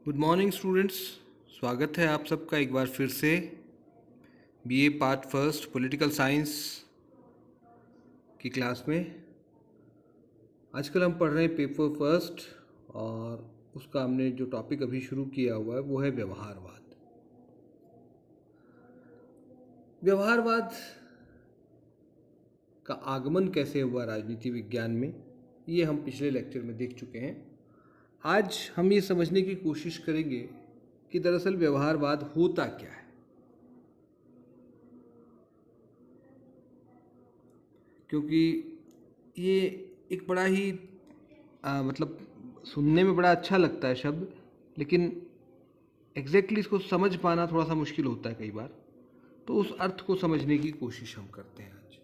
Good morning students. स्वागत है आप सबका एक बार फिर से BA part first political science की क्लास में। आजकल हम पढ़ रहे हैं पेपर फर्स्ट और उसका हमने जो टॉपिक अभी शुरू किया हुआ है वो है व्यवहारवाद। व्यवहारवाद का आगमन कैसे हुआ राजनीति विज्ञान में, ये हम पिछले लेक्चर में देख चुके हैं। आज हम ये समझने की कोशिश करेंगे कि दरअसल व्यवहारवाद होता क्या है, क्योंकि ये एक बड़ा ही मतलब सुनने में बड़ा अच्छा लगता है शब्द, लेकिन एग्जैक्टली इसको समझ पाना थोड़ा सा मुश्किल होता है कई बार। तो उस अर्थ को समझने की कोशिश हम करते हैं आज।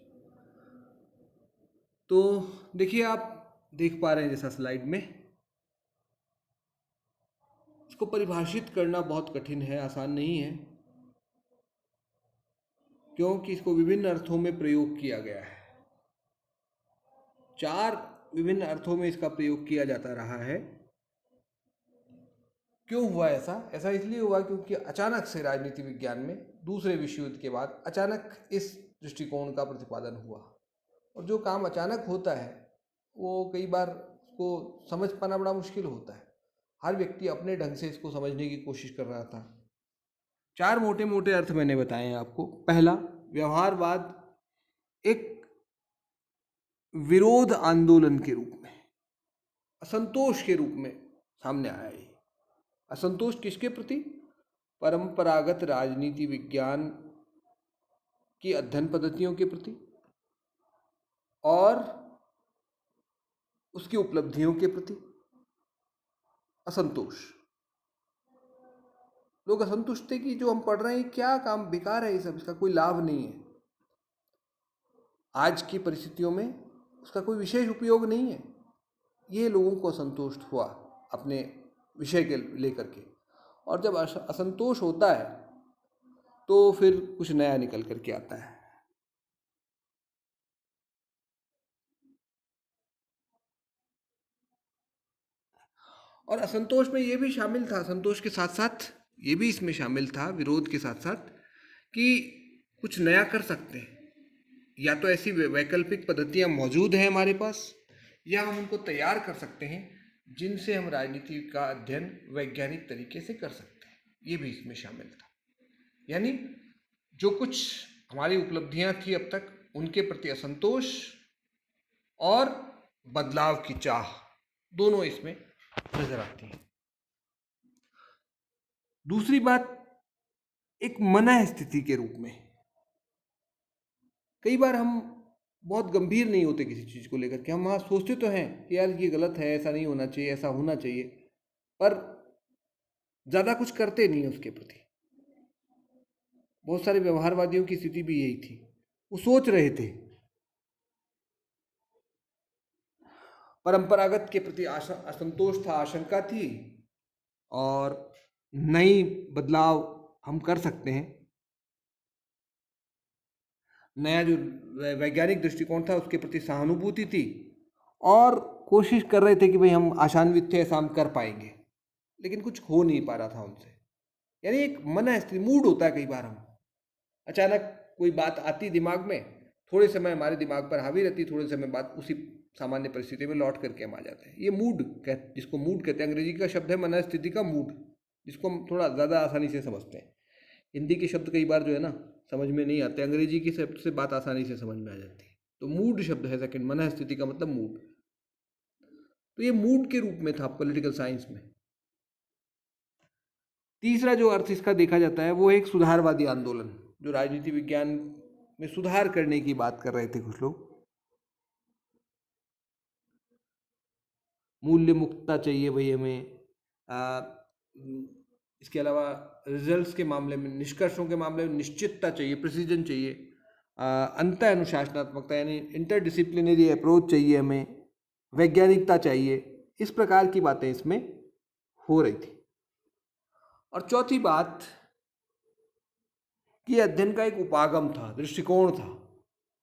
तो देखिए, आप देख पा रहे हैं जैसा स्लाइड में, इसको परिभाषित करना बहुत कठिन है, आसान नहीं है, क्योंकि इसको विभिन्न अर्थों में प्रयोग किया गया है। 4 विभिन्न अर्थों में इसका प्रयोग किया जाता रहा है। क्यों हुआ ऐसा? ऐसा इसलिए हुआ क्योंकि अचानक से राजनीति विज्ञान में दूसरे विश्व युद्ध के बाद अचानक इस दृष्टिकोण का प्रतिपादन हुआ। और जो काम अचानक होता है वो कई बार उसको समझ पाना बड़ा मुश्किल होता है। हर व्यक्ति अपने ढंग से इसको समझने की कोशिश कर रहा था। 4 मोटे मोटे अर्थ मैंने बताए हैं आपको। पहला, व्यवहारवाद एक विरोध आंदोलन के रूप में, असंतोष के रूप में सामने आया है। असंतोष किसके प्रति? परंपरागत राजनीति विज्ञान की अध्ययन पद्धतियों के प्रति और उसकी उपलब्धियों के प्रति असंतोष। लोग असंतुष्ट थे कि जो हम पढ़ रहे हैं क्या काम बेकार है, ये सब, इसका कोई लाभ नहीं है, आज की परिस्थितियों में उसका कोई विशेष उपयोग नहीं है। ये लोगों को असंतुष्ट हुआ अपने विषय के लेकर के। और जब असंतोष होता है तो फिर कुछ नया निकल करके आता है। और असंतोष में ये भी शामिल था, संतोष के साथ साथ ये भी इसमें शामिल था, विरोध के साथ साथ, कि कुछ नया कर सकते हैं। या तो ऐसी वैकल्पिक पद्धतियां मौजूद हैं हमारे पास, या हम उनको तैयार कर सकते हैं जिनसे हम राजनीति का अध्ययन वैज्ञानिक तरीके से कर सकते हैं। ये भी इसमें शामिल था। यानी जो कुछ हमारी उपलब्धियां थी अब तक, उनके प्रति असंतोष और बदलाव की चाह, दोनों इसमें नजर आती हैं। दूसरी बात, एक मनः स्थिति के रूप में। कई बार हम बहुत गंभीर नहीं होते किसी चीज़ को लेकर के, हम वहाँ सोचते तो हैं कि यार ये गलत है, ऐसा नहीं होना चाहिए, ऐसा होना चाहिए, पर ज़्यादा कुछ करते नहीं उसके प्रति। बहुत सारे व्यवहारवादियों की स्थिति भी यही थी, वो सोच रहे थे, परंपरागत के प्रति असंतोष था, आशंका थी, और नई बदलाव हम कर सकते हैं। नया जो वैज्ञानिक दृष्टिकोण था उसके प्रति सहानुभूति थी, और कोशिश कर रहे थे कि भाई हम आशान्वित थे, ऐसा हम कर पाएंगे, लेकिन कुछ हो नहीं पा रहा था उनसे। यानी एक मन स्थिति, मूड होता है कई बार, हम अचानक कोई बात आती दिमाग में, थोड़े समय हमारे दिमाग पर हावी रहती, थोड़े समय बाद उसी सामान्य परिस्थिति में लौट करके हम आ जाते हैं। ये मूड जिसको मूड कहते हैं, अंग्रेजी का शब्द है मनस्थिति का, मूड, जिसको हम थोड़ा ज़्यादा आसानी से समझते हैं। हिंदी के शब्द कई बार जो है ना समझ में नहीं आते, अंग्रेजी के शब्द से बात आसानी से समझ में आ जाती है। तो मूड शब्द है सेकंड, मनस्थिति का मतलब मूड। तो ये मूड के रूप में था पॉलिटिकल साइंस में। तीसरा जो अर्थ इसका देखा जाता है वो एक सुधारवादी आंदोलन, जो राजनीति विज्ञान में सुधार करने की बात कर रहे थे कुछ लोग। मूल्य मुक्तता चाहिए भाई हमें, इसके अलावा रिजल्ट्स के मामले में, निष्कर्षों के मामले में निश्चितता चाहिए, प्रिसीजन चाहिए, अंत अनुशासनात्मकता यानी इंटरडिसिप्लिनरी अप्रोच चाहिए हमें, वैज्ञानिकता चाहिए। इस प्रकार की बातें इसमें हो रही थी। और चौथी बात कि अध्ययन का एक उपागम था, दृष्टिकोण था,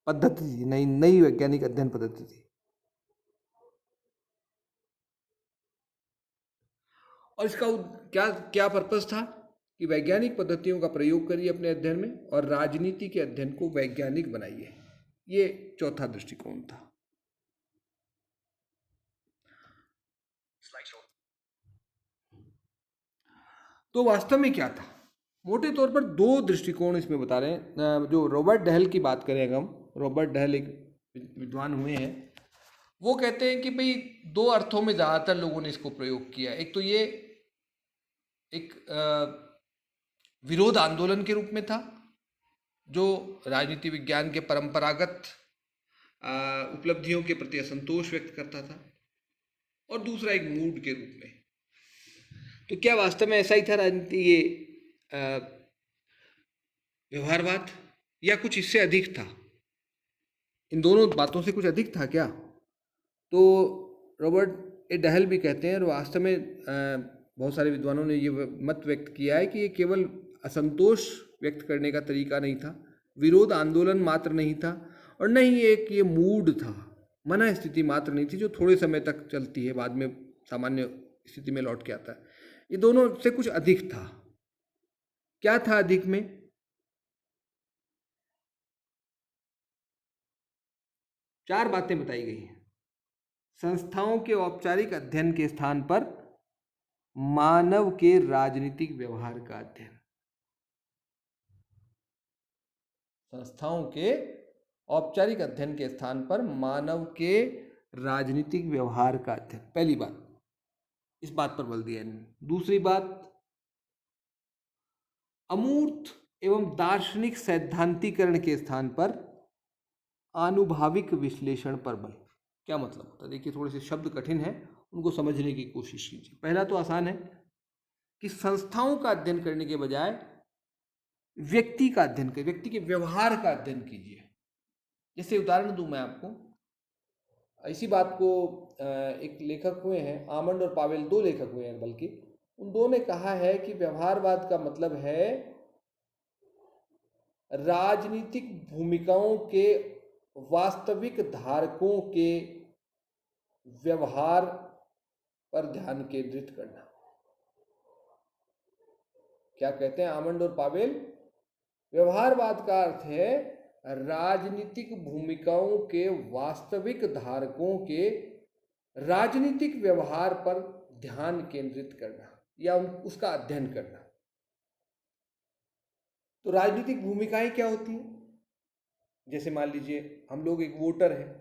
पद्धति थी, नई नई वैज्ञानिक अध्ययन पद्धति थी। और इसका क्या क्या पर्पस था कि वैज्ञानिक पद्धतियों का प्रयोग करिए अपने अध्ययन में और राजनीति के अध्ययन को वैज्ञानिक बनाइए। ये चौथा दृष्टिकोण था। तो वास्तव में क्या था? मोटे तौर पर दो दृष्टिकोण इसमें बता रहे हैं। जो रॉबर्ट डहल की बात करें, अगर हम, रॉबर्ट डहल एक विद्वान हुए हैं, वो कहते हैं कि भाई दो अर्थों में ज़्यादातर लोगों ने इसको प्रयोग किया। एक तो ये एक विरोध आंदोलन के रूप में था, जो राजनीति विज्ञान के परंपरागत उपलब्धियों के प्रति असंतोष व्यक्त करता था, और दूसरा एक मूड के रूप में। तो क्या वास्तव में ऐसा ही था राजनीति, ये व्यवहारवाद, या कुछ इससे अधिक था? इन दोनों बातों से कुछ अधिक था क्या? तो रॉबर्ट ए डहल भी कहते हैं, और वास्तव में बहुत सारे विद्वानों ने ये मत व्यक्त किया है कि ये केवल असंतोष व्यक्त करने का तरीका नहीं था, विरोध आंदोलन मात्र नहीं था, और न ही एक ये मूड था, मन स्थिति मात्र नहीं थी जो थोड़े समय तक चलती है, बाद में सामान्य स्थिति में लौट के आता है। ये दोनों से कुछ अधिक था। क्या था अधिक में? चार बातें बताई गई हैं। संस्थाओं के औपचारिक अध्ययन के स्थान पर मानव के राजनीतिक व्यवहार का अध्ययन। संस्थाओं के औपचारिक अध्ययन के स्थान पर मानव के राजनीतिक व्यवहार का अध्ययन, पहली बात, इस बात पर बल दिया इन्होंने। दूसरी बात, अमूर्त एवं दार्शनिक सैद्धांतिकरण के स्थान पर आनुभाविक विश्लेषण पर बल। क्या मतलब होता है? देखिए, थोड़े से शब्द कठिन है, उनको समझने की कोशिश कीजिए। पहला तो आसान है कि संस्थाओं का अध्ययन करने के बजाय व्यक्ति का अध्ययन करिए, व्यक्ति के व्यवहार का अध्ययन कीजिए। जैसे उदाहरण दूं मैं आपको, इसी बात को एक लेखक हुए हैं, आमंड और पावेल, दो लेखक हुए हैं बल्कि, उन दो ने कहा है कि व्यवहारवाद का मतलब है राजनीतिक भूमिकाओं के वास्तविक धारकों के व्यवहार पर ध्यान केंद्रित करना। क्या कहते हैं आमंड और पावेल? व्यवहारवाद का अर्थ है राजनीतिक भूमिकाओं के वास्तविक धारकों के राजनीतिक व्यवहार पर ध्यान केंद्रित करना, या उसका अध्ययन करना। तो राजनीतिक भूमिकाएं क्या होती हैं? जैसे मान लीजिए हम लोग एक वोटर हैं,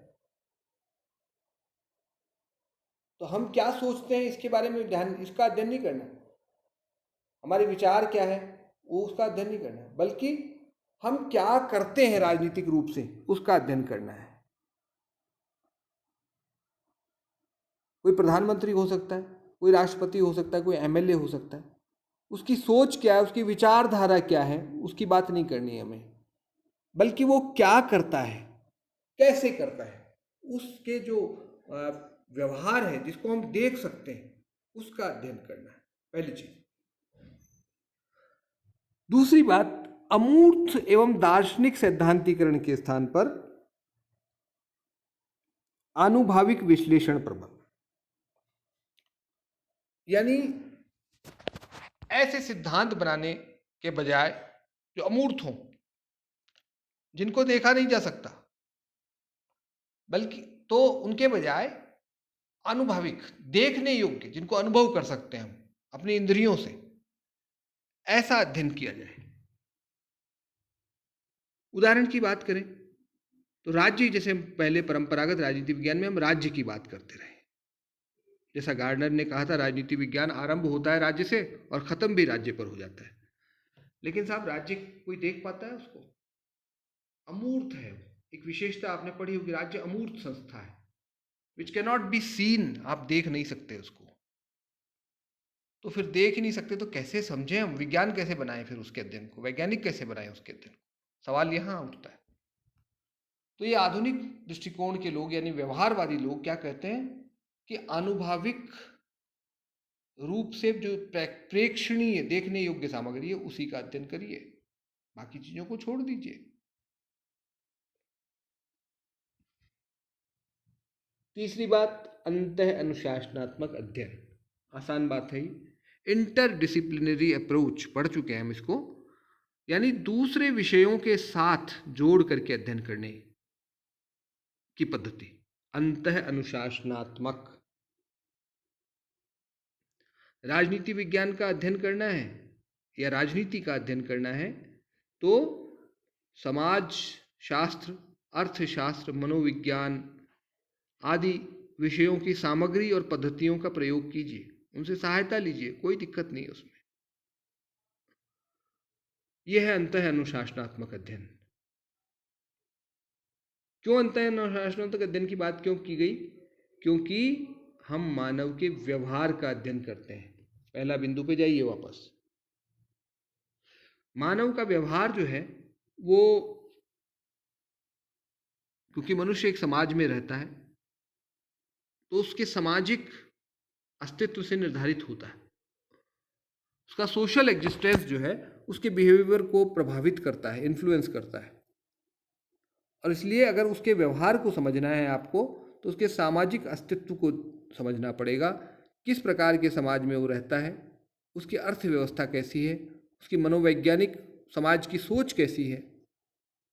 तो हम क्या सोचते हैं इसके बारे में ध्यान, इसका अध्ययन नहीं करना। हमारे विचार क्या है वो उसका अध्ययन नहीं करना है, बल्कि हम क्या करते हैं राजनीतिक रूप से उसका अध्ययन करना है। कोई प्रधानमंत्री हो सकता है, कोई राष्ट्रपति हो सकता है, कोई एमएलए हो सकता है, उसकी सोच क्या है, उसकी विचारधारा क्या है, उसकी बात नहीं करनी है हमें, बल्कि वो क्या करता है, कैसे करता है, उसके जो व्यवहार है जिसको हम देख सकते हैं उसका अध्ययन करना है, पहली चीज। दूसरी बात, अमूर्त एवं दार्शनिक सैद्धांतिकरण के स्थान पर आनुभाविक विश्लेषण पर बल। यानी ऐसे सिद्धांत बनाने के बजाय जो अमूर्त हों, जिनको देखा नहीं जा सकता, बल्कि तो उनके बजाय आनुभाविक, देखने योग्य, जिनको अनुभव कर सकते हैं हम अपनी इंद्रियों से, ऐसा अध्ययन किया जाए। उदाहरण की बात करें तो राज्य, जैसे पहले परंपरागत राजनीति विज्ञान में हम राज्य की बात करते रहे, जैसा गार्डनर ने कहा था, राजनीति विज्ञान आरंभ होता है राज्य से और खत्म भी राज्य पर हो जाता है। लेकिन साहब, राज्य कोई देख पाता है उसको? अमूर्त है। एक विशेषता आपने पढ़ी होगी, राज्य अमूर्त संस्था है, which can not be seen. आप देख नहीं सकते उसको, तो फिर देख ही नहीं सकते तो कैसे समझें हम? विज्ञान कैसे बनाएं फिर उसके अध्ययन को? वैज्ञानिक कैसे बनाएं उसके अध्ययन को? सवाल यहां उठता है। तो ये आधुनिक दृष्टिकोण के लोग, यानी व्यवहारवादी लोग, क्या कहते हैं कि आनुभाविक रूप से जो प्रेक्षणीय, देखने योग्य सामग्री है उसी का अध्ययन करिए, बाकी चीजों को छोड़ दीजिए। तीसरी बात, अंतः अनुशासनात्मक अध्ययन। आसान बात है, इंटर डिसिप्लिनरी अप्रोच पढ़ चुके हैं हम इसको, यानी दूसरे विषयों के साथ जोड़ करके अध्ययन करने की पद्धति, अंतः अनुशासनात्मक। राजनीति विज्ञान का अध्ययन करना है या राजनीति का अध्ययन करना है तो समाज शास्त्र, अर्थशास्त्र, मनोविज्ञान आदि विषयों की सामग्री और पद्धतियों का प्रयोग कीजिए, उनसे सहायता लीजिए, कोई दिक्कत नहीं है उसमें। यह है अंतः अनुशासनात्मक अध्ययन। क्यों अंतः अनुशासनात्मक अध्ययन की बात क्यों की गई? क्योंकि हम मानव के व्यवहार का अध्ययन करते हैं। पहला बिंदु पे जाइए वापस। मानव का व्यवहार जो है वो, क्योंकि मनुष्य एक समाज में रहता है तो उसके सामाजिक अस्तित्व से निर्धारित होता है। उसका सोशल एग्जिस्टेंस जो है उसके बिहेवियर को प्रभावित करता है, इन्फ्लुएंस करता है। और इसलिए अगर उसके व्यवहार को समझना है आपको तो उसके सामाजिक अस्तित्व को समझना पड़ेगा। किस प्रकार के समाज में वो रहता है, उसकी अर्थव्यवस्था कैसी है, उसकी मनोवैज्ञानिक समाज की सोच कैसी है,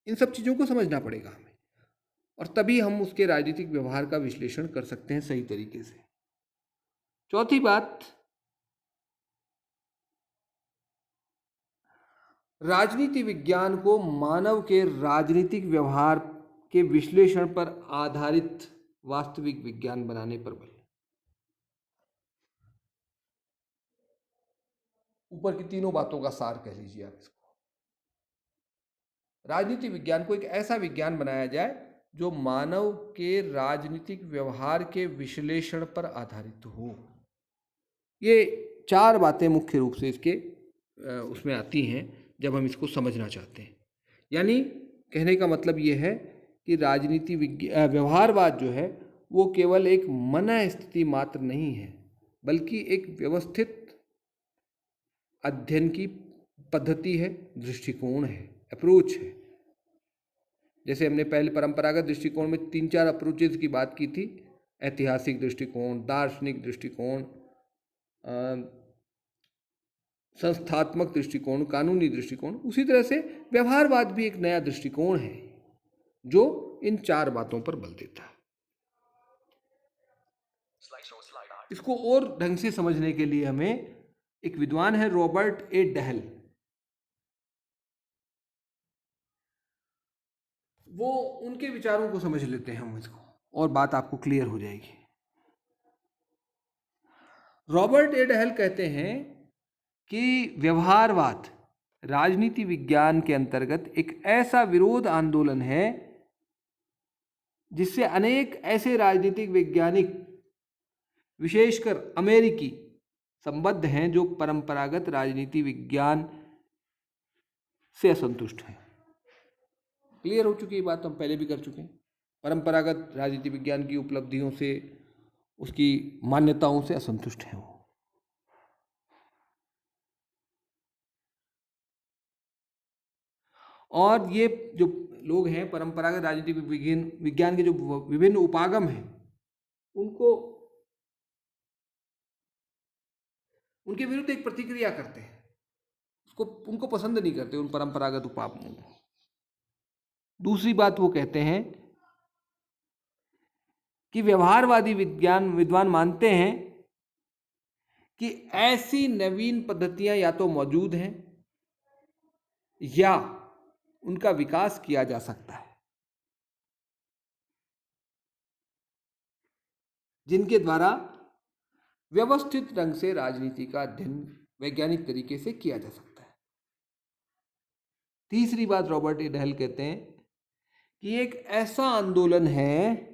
इन सब चीज़ों को समझना पड़ेगा हमें, और तभी हम उसके राजनीतिक व्यवहार का विश्लेषण कर सकते हैं सही तरीके से। चौथी बात, राजनीति विज्ञान को मानव के राजनीतिक व्यवहार के विश्लेषण पर आधारित वास्तविक विज्ञान बनाने पर बल। ऊपर की तीनों बातों का सार कह लीजिए आप इसको। राजनीति विज्ञान को एक ऐसा विज्ञान बनाया जाए जो मानव के राजनीतिक व्यवहार के विश्लेषण पर आधारित हो। ये चार बातें मुख्य रूप से इसके उसमें आती हैं जब हम इसको समझना चाहते हैं। यानी कहने का मतलब ये है कि राजनीति व्यवहारवाद जो है वो केवल एक मन स्थिति मात्र नहीं है, बल्कि एक व्यवस्थित अध्ययन की पद्धति है, दृष्टिकोण है, अप्रोच है। जैसे हमने पहले परंपरागत दृष्टिकोण में 3-4 अप्रोचेज की बात की थी, ऐतिहासिक दृष्टिकोण, दार्शनिक दृष्टिकोण, संस्थात्मक दृष्टिकोण, कानूनी दृष्टिकोण। उसी तरह से व्यवहारवाद भी एक नया दृष्टिकोण है जो इन 4 बातों पर बल देता है। इसको और ढंग से समझने के लिए हमें, एक विद्वान है रॉबर्ट ए डहल, वो उनके विचारों को समझ लेते हैं हम इसको, और बात आपको क्लियर हो जाएगी। रॉबर्ट ए डहल कहते हैं कि व्यवहारवाद राजनीति विज्ञान के अंतर्गत एक ऐसा विरोध आंदोलन है जिससे अनेक ऐसे राजनीतिक वैज्ञानिक, विशेषकर अमेरिकी, संबद्ध हैं जो परंपरागत राजनीति विज्ञान से असंतुष्ट हैं। क्लियर हो चुकी है बात, हम पहले भी कर चुके हैं। परंपरागत राजनीति विज्ञान की उपलब्धियों से, उसकी मान्यताओं से असंतुष्ट हैं वो। और ये जो लोग हैं परंपरागत राजनीतिक विज्ञान के जो विभिन्न उपागम हैं उनके विरुद्ध एक प्रतिक्रिया करते हैं, उनको पसंद नहीं करते उन परंपरागत उपागमों को। दूसरी बात वो कहते हैं कि व्यवहारवादी विद्वान मानते हैं कि ऐसी नवीन पद्धतियां या तो मौजूद हैं या उनका विकास किया जा सकता है, जिनके द्वारा व्यवस्थित ढंग से राजनीति का अध्ययन वैज्ञानिक तरीके से किया जा सकता है। तीसरी बात रॉबर्ट ए डहल कहते हैं कि एक ऐसा आंदोलन है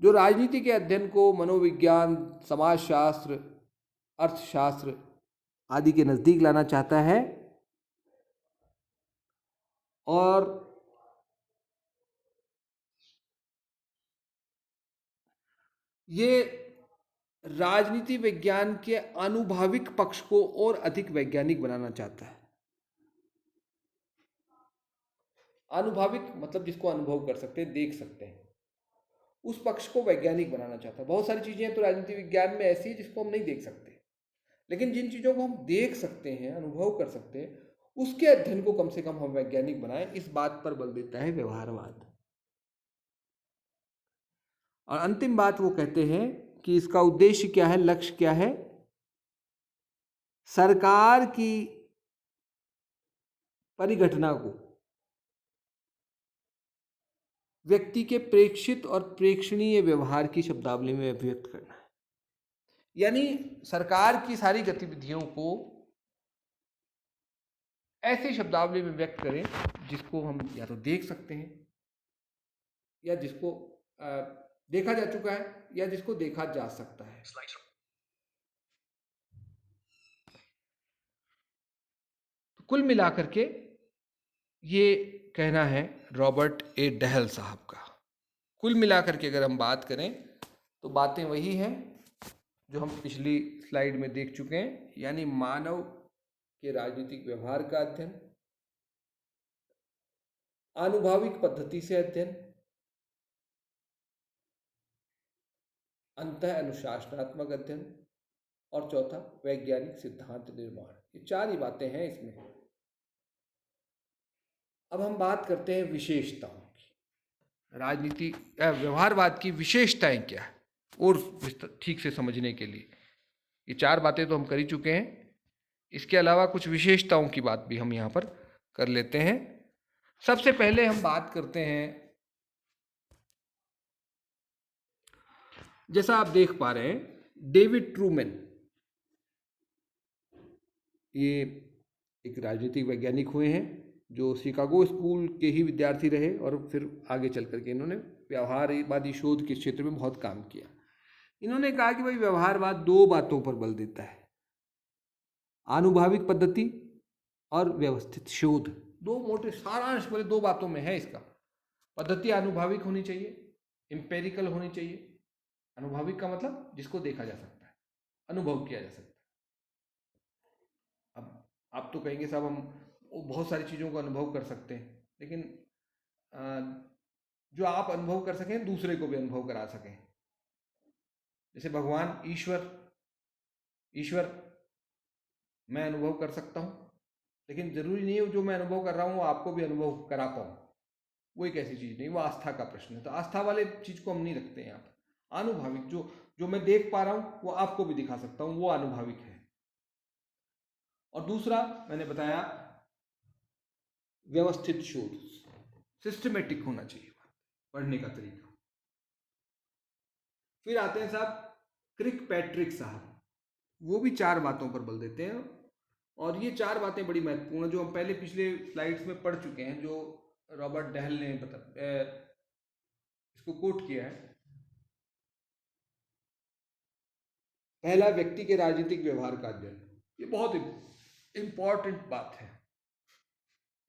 जो राजनीति के अध्ययन को मनोविज्ञान, समाजशास्त्र, अर्थशास्त्र आदि के नजदीक लाना चाहता है, और ये राजनीति विज्ञान के आनुभविक पक्ष को और अधिक वैज्ञानिक बनाना चाहता है। आनुभविक मतलब जिसको अनुभव कर सकते हैं, देख सकते हैं, उस पक्ष को वैज्ञानिक बनाना चाहता है। बहुत सारी चीज़ें हैं तो राजनीति विज्ञान में ऐसी है जिसको हम नहीं देख सकते, लेकिन जिन चीज़ों को हम देख सकते हैं, अनुभव कर सकते हैं, उसके अध्ययन को कम से कम हम वैज्ञानिक बनाएं, इस बात पर बल देता है व्यवहारवाद। और अंतिम बात वो कहते हैं कि इसका उद्देश्य क्या है, लक्ष्य क्या है। सरकार की परिघटना को व्यक्ति के प्रेक्षित और प्रेक्षणीय व्यवहार की शब्दावली में अभिव्यक्त करना है। यानी सरकार की सारी गतिविधियों को ऐसी शब्दावली में व्यक्त करें जिसको हम या तो देख सकते हैं, या जिसको देखा जा चुका है, या जिसको देखा जा सकता है। तो कुल मिलाकर के ये कहना है रॉबर्ट ए डहल साहब का। कुल मिलाकर के अगर हम बात करें तो बातें वही हैं जो हम पिछली स्लाइड में देख चुके हैं, यानी मानव के राजनीतिक व्यवहार का अध्ययन, आनुभाविक पद्धति से अध्ययन, अंतः अनुशासनात्मक अध्ययन, और चौथा वैज्ञानिक सिद्धांत निर्माण। ये चार ही बातें हैं इसमें। अब हम बात करते हैं विशेषताओं की। राजनीति व्यवहारवाद की विशेषताएं क्या है, और ठीक से समझने के लिए ये चार बातें तो हम कर ही चुके हैं, इसके अलावा कुछ विशेषताओं की बात भी हम यहाँ पर कर लेते हैं। सबसे पहले हम बात करते हैं, जैसा आप देख पा रहे हैं, डेविड ट्रूमैन, ये एक राजनीतिक वैज्ञानिक हुए हैं जो शिकागो स्कूल के ही विद्यार्थी रहे और फिर आगे चल करके इन्होंने व्यवहारवादी शोध के क्षेत्र में बहुत काम किया। इन्होंने कहा कि भाई व्यवहारवाद दो बातों पर बल देता है, आनुभाविक पद्धति और व्यवस्थित शोध। दो मोटे सारांश बोले दो बातों में है इसका। पद्धति आनुभाविक होनी चाहिए, एम्पेरिकल होनी चाहिए। आनुभाविक का मतलब जिसको देखा जा सकता है, अनुभव किया जा सकता है। अब आप तो कहेंगे साहब हम बहुत सारी चीज़ों का अनुभव कर सकते हैं, लेकिन जो आप अनुभव कर सकें दूसरे को भी अनुभव करा सकें। जैसे भगवान ईश्वर मैं अनुभव कर सकता हूँ, लेकिन जरूरी नहीं है जो मैं अनुभव कर रहा हूँ वो आपको भी अनुभव करा पाऊँ। वो एक ऐसी चीज़ नहीं, वो आस्था का प्रश्न है। तो आस्था वाले चीज़ को हम नहीं रखते हैं यहाँ पर। आनुभाविक जो मैं देख पा रहा हूँ वो आपको भी दिखा सकता हूँ, वो आनुभाविक है। और दूसरा मैंने बताया व्यवस्थित शोध, सिस्टमेटिक होना चाहिए पढ़ने का तरीका। फिर आते हैं साहब क्रिकपैट्रिक साहब, वो भी चार बातों पर बल देते हैं, और ये चार बातें बड़ी महत्वपूर्ण है जो हम पहले पिछले स्लाइड्स में पढ़ चुके हैं, जो रॉबर्ट डहल ने इसको कोट किया है। पहला, व्यक्ति के राजनीतिक व्यवहार का अध्ययन। ये बहुत इंपॉर्टेंट बात है,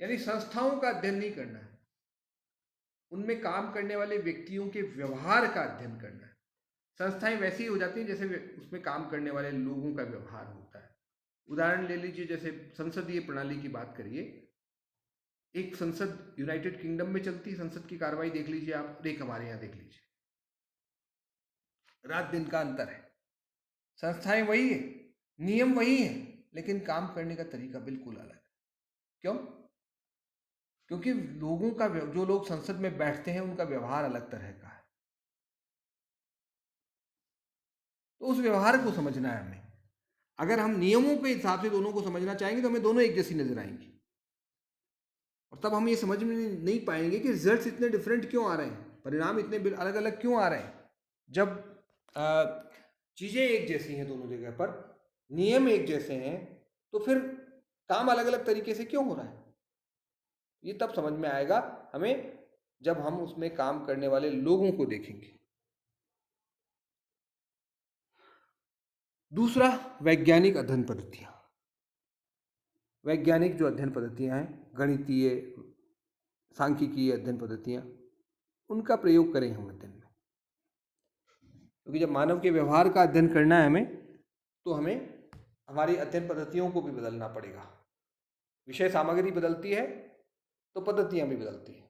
यानी संस्थाओं का अध्ययन नहीं करना है, उनमें काम करने वाले व्यक्तियों के व्यवहार का अध्ययन करना है। संस्थाएं वैसी ही हो जाती हैं जैसे उसमें काम करने वाले लोगों का व्यवहार होता है। उदाहरण ले लीजिए, जैसे संसदीय प्रणाली की बात करिए। एक संसद यूनाइटेड किंगडम में चलती है, संसद की कार्रवाई देख लीजिए आप, और एक हमारे यहाँ देख लीजिए, रात दिन का अंतर है। संस्थाएं वही है, नियम वही है, लेकिन काम करने का तरीका बिल्कुल अलग है। क्यों? क्योंकि लोगों का, जो लोग संसद में बैठते हैं उनका व्यवहार अलग तरह का है। तो उस व्यवहार को समझना है हमें। अगर हम नियमों के हिसाब से दोनों को समझना चाहेंगे तो हमें दोनों एक जैसी नजर आएंगी, और तब हम ये समझ में नहीं पाएंगे कि रिजल्ट्स इतने डिफरेंट क्यों आ रहे हैं, परिणाम इतने अलग अलग क्यों आ रहे हैं। जब चीज़ें एक जैसी हैं दोनों जगह पर, नियम एक जैसे हैं, तो फिर काम अलग अलग तरीके से क्यों हो रहा है, ये तब समझ में आएगा हमें जब हम उसमें काम करने वाले लोगों को देखेंगे। दूसरा, वैज्ञानिक अध्ययन पद्धतियाँ। वैज्ञानिक जो अध्ययन पद्धतियाँ हैं, गणितीय, सांख्यिकीय अध्ययन पद्धतियाँ, उनका प्रयोग करें हम अध्ययन में। क्योंकि जब मानव के व्यवहार का अध्ययन करना है हमें, तो हमें हमारी अध्ययन पद्धतियों को भी बदलना पड़ेगा। विषय सामग्री बदलती है तो पद्धतियाँ भी बदलती हैं।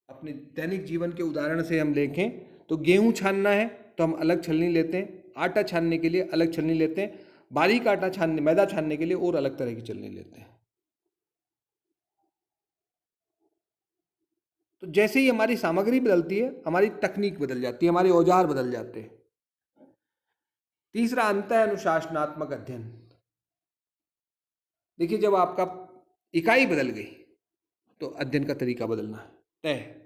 अपने दैनिक जीवन के उदाहरण से हम देखें तो गेहूं छानना है तो हम अलग छलनी लेते हैं, आटा छानने के लिए अलग छलनी लेते हैं, बारीक आटा छानने मैदा छानने के लिए और अलग तरह की छलनी लेते हैं। तो जैसे ही हमारी सामग्री बदलती है, हमारी तकनीक बदल जाती है, हमारे औजार बदल जाते हैं। तीसरा अंत है अनुशासनात्मक अध्ययन। देखिए, जब आपका इकाई बदल गई तो अध्ययन का तरीका बदलना है तय।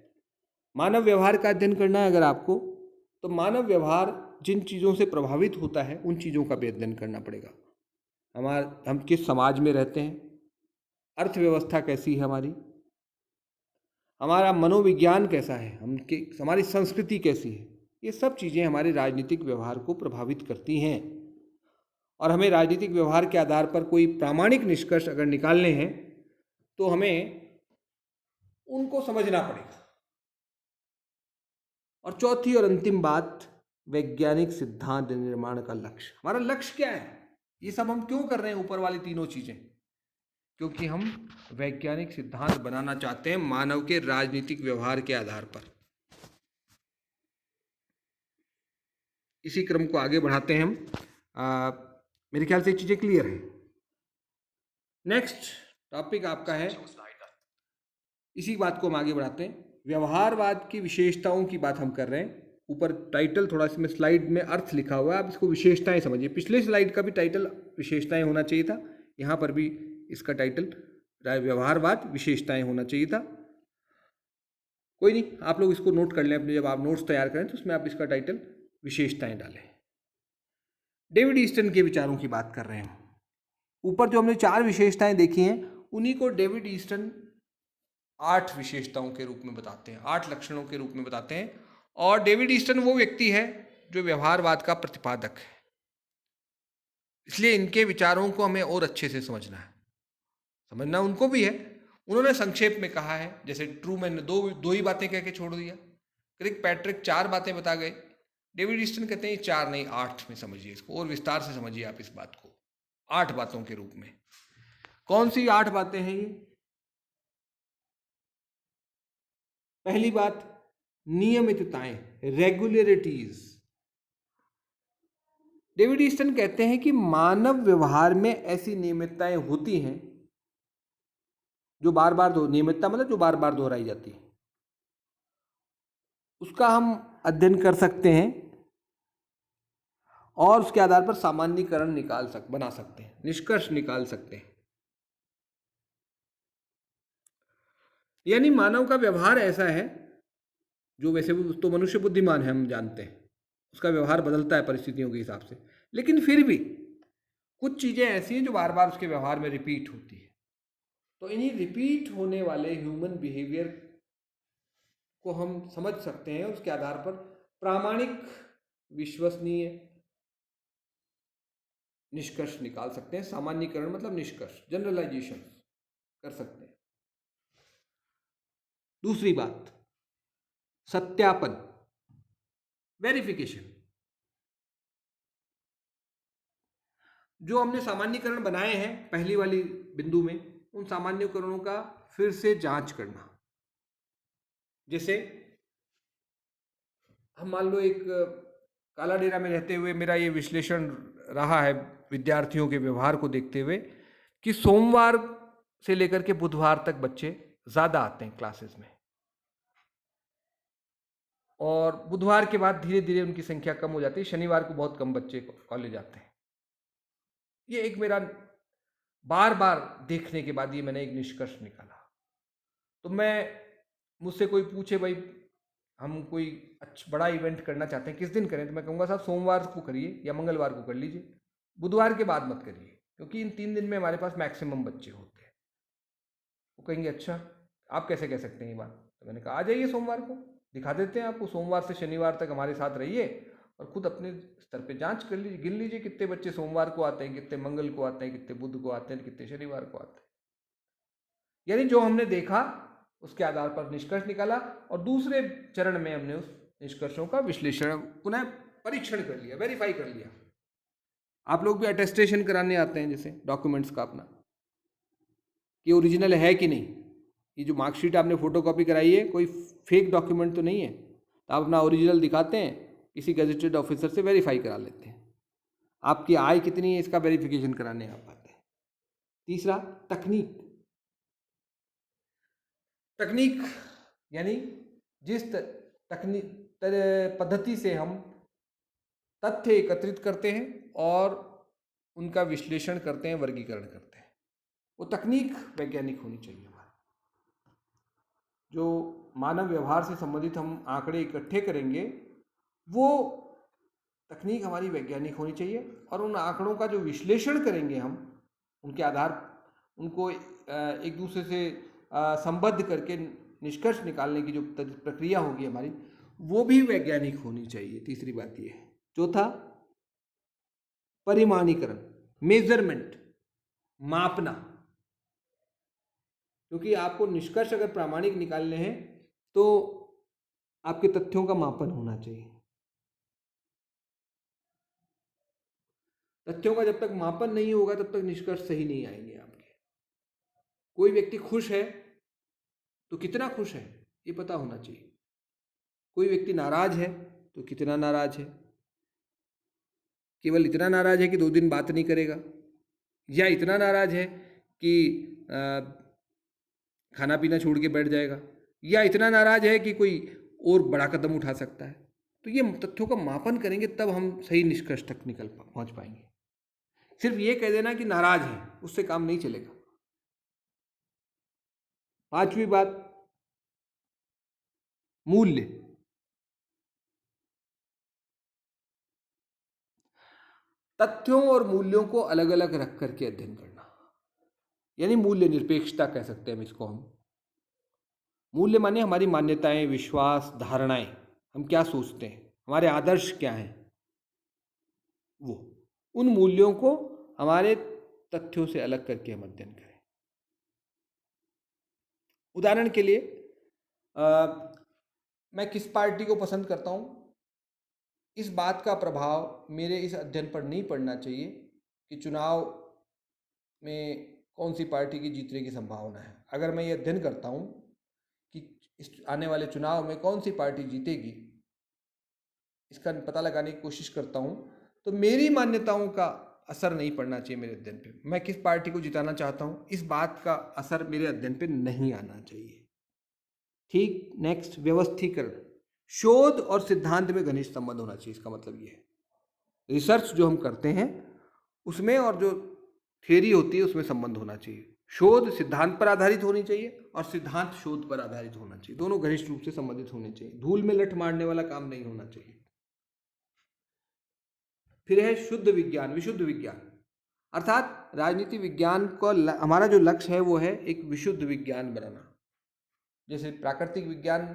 मानव व्यवहार का अध्ययन करना है अगर आपको, तो मानव व्यवहार जिन चीज़ों से प्रभावित होता है उन चीज़ों का भी अध्ययन करना पड़ेगा। हम किस समाज में रहते हैं, अर्थव्यवस्था कैसी है हमारा मनोविज्ञान कैसा है, हमारी संस्कृति कैसी है, ये सब चीज़ें हमारे राजनीतिक व्यवहार को प्रभावित करती हैं। और हमें राजनीतिक व्यवहार के आधार पर कोई प्रामाणिक निष्कर्ष अगर निकालने हैं तो हमें उनको समझना पड़ेगा। और चौथी और अंतिम बात, वैज्ञानिक सिद्धांत निर्माण का लक्ष्य। हमारा लक्ष्य क्या है, ये सब हम क्यों कर रहे हैं, ऊपर वाली तीनों चीजें? क्योंकि हम वैज्ञानिक सिद्धांत बनाना चाहते हैं मानव के राजनीतिक व्यवहार के आधार पर। इसी क्रम को आगे बढ़ाते हैं हम। मेरे ख्याल से चीजें क्लियर हैं। नेक्स्ट टॉपिक आपका है, इसी बात को हम आगे बढ़ाते हैं, व्यवहारवाद की विशेषताओं की बात हम कर रहे हैं। ऊपर टाइटल थोड़ा इसमें स्लाइड में अर्थ लिखा हुआ है, आप इसको विशेषताएं समझिए। पिछले स्लाइड का भी टाइटल विशेषताएं होना चाहिए था, यहाँ पर भी इसका टाइटल व्यवहारवाद विशेषताएं होना चाहिए था। कोई नहीं, आप लोग इसको नोट कर लें अपने, जब आप नोट्स तैयार करें तो उसमें आप इसका टाइटल विशेषताएं डालें। डेविड ईस्टन के विचारों की बात कर रहे हैं। ऊपर जो हमने 4 विशेषताएं देखी हैं उन्हीं को डेविड ईस्टन 8 विशेषताओं के रूप में बताते हैं, 8 लक्षणों के रूप में बताते हैं। और डेविड ईस्टन वो व्यक्ति है जो व्यवहारवाद का प्रतिपादक है, इसलिए इनके विचारों को हमें और अच्छे से समझना उनको भी है। उन्होंने संक्षेप में कहा है, जैसे ट्रूमैन ने दो ही बातें कह के छोड़ दिया, क्रिक पैट्रिक 4 बातें बता गए, डेविड ईस्टन कहते हैं 4 नहीं 8 में समझिए इसको, और विस्तार से समझिए आप इस बात को 8 बातों के रूप में। कौन सी 8 बातें हैं ये? पहली बात, नियमितताएं, रेगुलरिटीज। डेविड ईस्टन कहते हैं कि मानव व्यवहार में ऐसी नियमितताएं होती हैं जो बार बार नियमितता मतलब जो बार बार दोहराई जाती है, उसका हम अध्ययन कर सकते हैं और उसके आधार पर सामान्यीकरण बना सकते हैं, निष्कर्ष निकाल सकते हैं। यानी मानव का व्यवहार ऐसा है, जो वैसे तो मनुष्य बुद्धिमान है हम जानते हैं, उसका व्यवहार बदलता है परिस्थितियों के हिसाब से, लेकिन फिर भी कुछ चीज़ें ऐसी हैं जो बार बार उसके व्यवहार में रिपीट होती है। तो इन्हीं रिपीट होने वाले ह्यूमन बिहेवियर को हम समझ सकते हैं, उसके आधार पर प्रामाणिक विश्वसनीय निष्कर्ष निकाल सकते हैं। सामान्यीकरण मतलब निष्कर्ष, जनरलाइजेशन कर सकते हैं। दूसरी बात, सत्यापन, वेरिफिकेशन। जो हमने सामान्यीकरण बनाए हैं पहली वाली बिंदु में, उन सामान्यीकरणों का फिर से जांच करना। जैसे हम मान लो एक काला डेरा में रहते हुए मेरा ये विश्लेषण रहा है विद्यार्थियों के व्यवहार को देखते हुए कि सोमवार से लेकर के बुधवार तक बच्चे ज़्यादा आते हैं क्लासेस में, और बुधवार के बाद धीरे धीरे उनकी संख्या कम हो जाती है, शनिवार को बहुत कम बच्चे कॉलेज आते हैं। ये एक मेरा बार बार देखने के बाद ये मैंने एक निष्कर्ष निकाला। तो मुझसे कोई पूछे भाई हम कोई अच्छा बड़ा इवेंट करना चाहते हैं, किस दिन करें, तो मैं कहूँगा साहब सोमवार को करिए या मंगलवार को कर लीजिए, बुधवार के बाद मत करिए, क्योंकि इन 3 दिन में हमारे पास मैक्सिमम बच्चे होते हैं। वो कहेंगे अच्छा आप कैसे कह सकते हैं ये बात? तो मैंने कहा आ जाइए सोमवार को, दिखा देते हैं आपको, सोमवार से शनिवार तक हमारे साथ रहिए और खुद अपने स्तर पे जांच कर लीजिए, गिन लीजिए कितने बच्चे सोमवार को आते हैं, कितने मंगल को आते हैं, कितने बुध को आते हैं, कितने शनिवार को आते हैं। यानी जो हमने देखा उसके आधार पर निष्कर्ष निकाला, और दूसरे चरण में हमने उस निष्कर्षों का विश्लेषण पुनः परीक्षण कर लिया, वेरीफाई कर लिया। आप लोग भी अटेस्टेशन कराने आते हैं जैसे डॉक्यूमेंट्स का अपना, कि ओरिजिनल है कि नहीं, ये जो मार्कशीट आपने फोटोकॉपी कराई है कोई फेक डॉक्यूमेंट तो नहीं है, तो आप अपना ओरिजिनल दिखाते हैं, किसी गजेटेड ऑफिसर से वेरीफाई करा लेते हैं। आपकी आय कितनी है इसका वेरिफिकेशन कराने आप आते हैं। तीसरा, तकनीक। तकनीक यानी जिस तकनीक पद्धति से हम तथ्य एकत्रित करते हैं और उनका विश्लेषण करते हैं, वर्गीकरण करते हैं, वो तकनीक वैज्ञानिक होनी चाहिए। हमारी जो मानव व्यवहार से संबंधित हम आंकड़े इकट्ठे करेंगे, वो तकनीक हमारी वैज्ञानिक होनी चाहिए। और उन आंकड़ों का जो विश्लेषण करेंगे हम, उनके आधार उनको एक दूसरे से संबद्ध करके निष्कर्ष निकालने की जो प्रक्रिया होगी हमारी, वो भी वैज्ञानिक होनी चाहिए। तीसरी बात ये है। चौथा, परिमाणीकरण, मेजरमेंट, मापना। क्योंकि आपको निष्कर्ष अगर प्रामाणिक निकालने हैं तो आपके तथ्यों का मापन होना चाहिए। तथ्यों का जब तक मापन नहीं होगा तब तक निष्कर्ष सही नहीं आएंगे आपके। कोई व्यक्ति खुश है तो कितना खुश है ये पता होना चाहिए। कोई व्यक्ति नाराज है तो कितना नाराज है। केवल इतना नाराज है कि 2 दिन बात नहीं करेगा, या इतना नाराज है कि खाना पीना छोड़ के बैठ जाएगा, या इतना नाराज है कि कोई और बड़ा कदम उठा सकता है। तो ये तथ्यों का मापन करेंगे तब हम सही निष्कर्ष तक पहुंच पाएंगे। सिर्फ ये कह देना कि नाराज है, उससे काम नहीं चलेगा। 5वीं बात, मूल्य। तथ्यों और मूल्यों को अलग अलग रख करके अध्ययन करना, यानी मूल्य निरपेक्षता कह सकते हैं हम इसको। हम मूल्य माने हमारी मान्यताएं, विश्वास, धारणाएं, हम क्या सोचते हैं, हमारे आदर्श क्या हैं, वो उन मूल्यों को हमारे तथ्यों से अलग करके हम अध्ययन करें। उदाहरण के लिए मैं किस पार्टी को पसंद करता हूं, इस बात का प्रभाव मेरे इस अध्ययन पर नहीं पड़ना चाहिए कि चुनाव में कौन सी पार्टी की जीतने की संभावना है। अगर मैं ये अध्ययन करता हूं कि इस आने वाले चुनाव में कौन सी पार्टी जीतेगी, इसका पता लगाने की कोशिश करता हूं, तो मेरी मान्यताओं का असर नहीं पड़ना चाहिए मेरे अध्ययन पे। मैं किस पार्टी को जिताना चाहता हूं, इस बात का असर मेरे अध्ययन पे नहीं आना चाहिए। ठीक। नेक्स्ट, व्यवस्थीकरण। शोध और सिद्धांत में घनिष्ठ संबंध होना चाहिए। इसका मतलब ये है रिसर्च जो हम करते हैं उसमें और जो थ्योरी होती है उसमें संबंध होना चाहिए। शोध सिद्धांत पर आधारित होनी चाहिए और सिद्धांत शोध पर आधारित होना चाहिए। दोनों घनिष्ठ रूप से संबंधित होने चाहिए। धूल में लठ मारने वाला काम नहीं होना चाहिए। फिर है शुद्ध विज्ञान, विशुद्ध विज्ञान। अर्थात राजनीति विज्ञान को हमारा जो लक्ष्य है वो है एक विशुद्ध विज्ञान बनाना। जैसे प्राकृतिक विज्ञान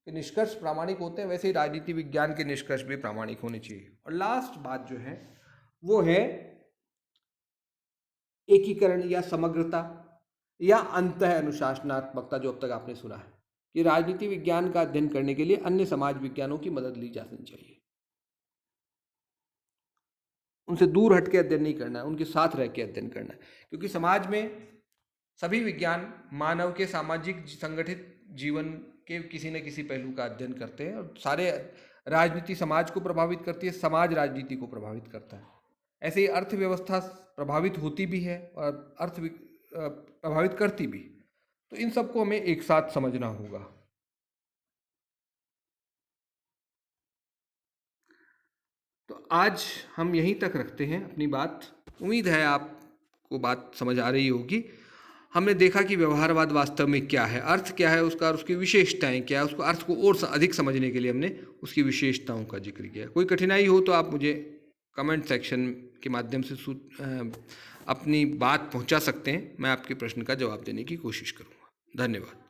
के निष्कर्ष प्रामाणिक होते हैं, वैसे ही राजनीति विज्ञान के निष्कर्ष भी प्रामाणिक होने चाहिए। और लास्ट बात जो है वो है एकीकरण या समग्रता या अंतः अनुशासनात्मकता, जो अब तक आपने सुना है कि राजनीति विज्ञान का अध्ययन करने के लिए अन्य समाज विज्ञानों की मदद ली जानी चाहिए। उनसे दूर हट के अध्ययन नहीं करना है, उनके साथ रह के अध्ययन करना है। क्योंकि समाज में सभी विज्ञान मानव के सामाजिक संगठित जीवन के किसी न किसी पहलू का अध्ययन करते हैं और सारे राजनीति समाज को प्रभावित करती है, समाज राजनीति को प्रभावित करता है। ऐसे ही अर्थव्यवस्था प्रभावित होती भी है और प्रभावित करती भी। तो इन सबको हमें एक साथ समझना होगा। तो आज हम यहीं तक रखते हैं अपनी बात। उम्मीद है आपको बात समझ आ रही होगी। हमने देखा कि व्यवहारवाद वास्तव में क्या है, अर्थ क्या है उसका और उसकी विशेषताएं क्या है। उसको अर्थ को और अधिक समझने के लिए हमने उसकी विशेषताओं का जिक्र किया। कोई कठिनाई हो तो आप मुझे कमेंट सेक्शन के माध्यम से अपनी बात पहुंचा सकते हैं। मैं आपके प्रश्न का जवाब देने की कोशिश करूंगा। धन्यवाद।